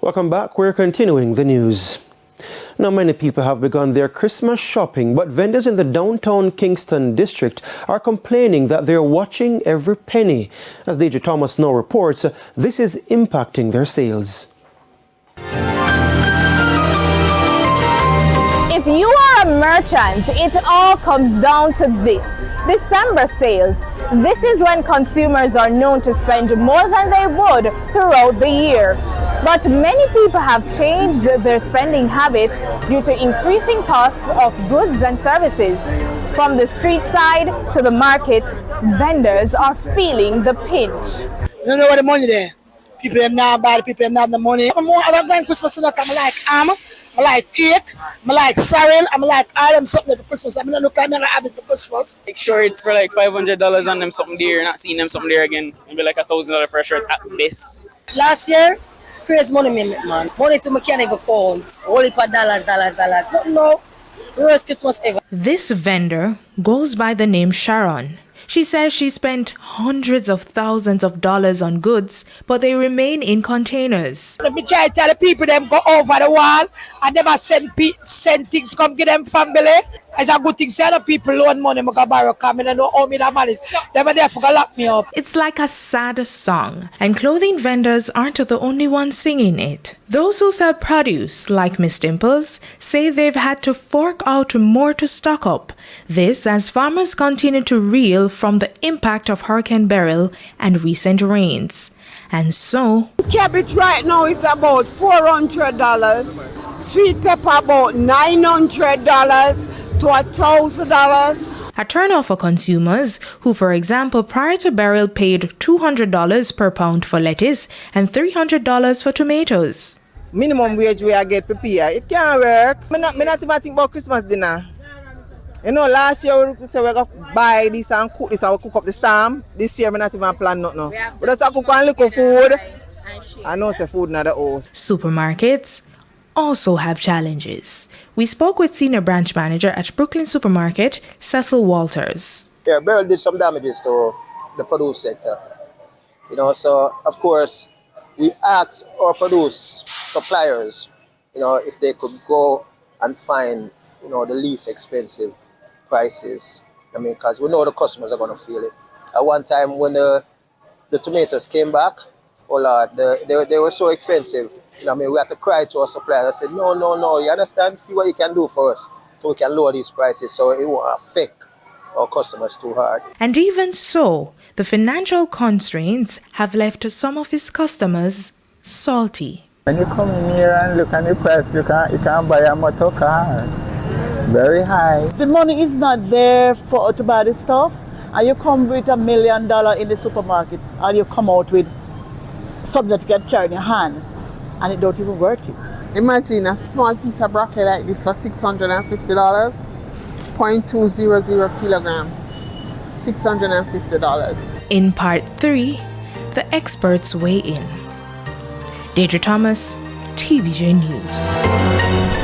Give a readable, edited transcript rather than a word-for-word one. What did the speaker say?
Welcome back. We're continuing the news. Now, many people have begun their Christmas shopping, but vendors in the downtown Kingston district are complaining that they're watching every penny. As DJ Thomas now reports, this is impacting their sales. If you are a merchant, it all comes down to this: December sales. This is when consumers are known to spend more than they would throughout the year. But many people have changed their spending habits due to increasing costs of goods and services. From the street side to the market, vendors are feeling the pinch. You know what the money there? People have now buy, people have the money. I'm going Christmas, I like ham, I like cake, I like sorrel, I like all them something for Christmas. I'm not looking at have it for Christmas. Make sure it's for like $500 on them something there, not seeing them something there again. Maybe like $1,000 for a shirt at best. Last year, crazy money, man. Money to me can't even count. Only for dollars. No, worst Christmas ever. This vendor goes by the name Sharon. She says she spent hundreds of thousands of dollars on goods, but they remain in containers. Let me try to tell the people them go over the wall and never send things come get them family. It's a good thing. Say the people loan money, I can borrow, come in and don't owe me that money. They were there for lock me up. It's like a sad song, and clothing vendors aren't the only ones singing it. Those who sell produce, like Miss Dimples, say they've had to fork out more to stock up. This as farmers continue to reel from the impact of Hurricane Beryl and recent rains. And so, cabbage right now is about $400. Sweet pepper about $900 to $1,000. a turnoff for consumers who, for example, prior to Beryl paid $200 per pound for lettuce and $300 for tomatoes. Minimum wage we I get for pay, it can't work. Me not even think about Christmas dinner. You know, last year we said we're going to buy this and cook this and we cook up the stamp. This year we not even plan nothing. We just cook and look for food. I know it's food not the house. Supermarkets also have challenges. We spoke with Senior Branch Manager at Brooklyn Supermarket, Cecil Walters. Yeah, Beryl did some damages to the produce sector. You know, so of course we asked our produce suppliers, you know, if they could go and find, you know, the least expensive prices. I mean, because we know the customers are going to feel it. At one time when the tomatoes came back, oh Lord, they were so expensive. You know, I mean, we had to cry to our suppliers. I said, no, you understand? See what you can do for us so we can lower these prices so it won't affect our customers too hard. And even so, the financial constraints have left some of his customers salty. When you come in here and look at the price, you can buy a motor car. Very high. The money is not there to buy the stuff, and you come with $1 million in the supermarket, and you come out with something that you can carry in your hand, and it don't even worth it. Imagine a small piece of broccoli like this for $650, 0.200 kilograms, $650. In part 3, the experts weigh in. Deidre Thomas, TVJ News.